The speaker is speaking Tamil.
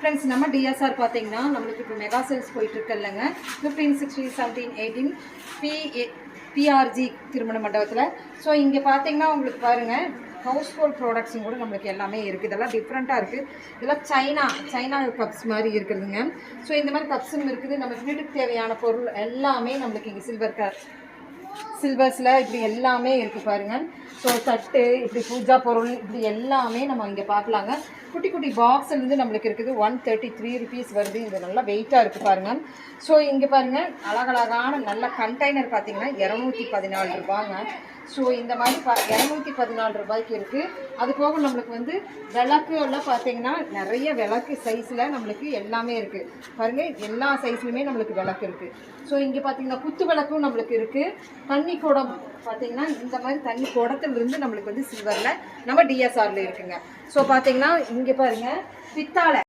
फ्रेंड्स நம்ம DSR பாத்தீங்கன்னா நமக்கு இப்போ மெகா சேல்ஸ் போயிட்டு இருக்கு இல்லங்க 15 16 17 18 PRG திருமண மண்டபத்துல சோ இங்க பாத்தீங்கன்னா உங்களுக்கு பாருங்க ஹவுஸ் ஹோல்ட் ப்ராடக்ட்ஸ் கூட நமக்கு எல்லாமே இருக்கு இதெல்லாம் டிஃபரண்டா இருக்கு இதெல்லாம் சைனா கப்ஸ் மாதிரி இருக்குதுங்க சோ இந்த மாதிரி கப்ஸும் இருக்குது நம்ம வீட்டுக்கு தேவையான பொருள் எல்லாமே நமக்கு இங்க சில்வர்ஸ்ல இப்படி எல்லாமே இருக்கு பாருங்க ஸோ தட்டு இப்படி பூஜா பொருள் இப்படி எல்லாமே நம்ம இங்கே பார்க்கலாங்க குட்டி குட்டி பாக்ஸ்லேருந்து நம்மளுக்கு இருக்குது 133 rupees வருது இது நல்லா வெயிட்டாக இருக்குது பாருங்கள் ஸோ இங்கே பாருங்கள் அழகழகான நல்ல கண்டெய்னர் பார்த்தீங்கன்னா 214 ரூபாங்க ஸோ இந்த மாதிரி 214 ரூபாய்க்கு இருக்குது அது போக நம்மளுக்கு வந்து விளக்கு எல்லாம் பார்த்தீங்கன்னா நிறைய விளக்கு சைஸில் நம்மளுக்கு எல்லாமே இருக்குது பாருங்கள் எல்லா சைஸ்லையுமே நம்மளுக்கு விளக்கு இருக்குது ஸோ இங்கே பார்த்தீங்கன்னா குத்து விளக்கும் நம்மளுக்கு இருக்குது தண்ணி குடம் பார்த்தீங்கன்னா இந்த மாதிரி தண்ணி குடத்துலேருந்து நம்மளுக்கு வந்து சில்வரில் நம்ம DSRல இருக்குங்க ஸோ பார்த்தீங்கன்னா இங்கே பாருங்கள் பித்தாளை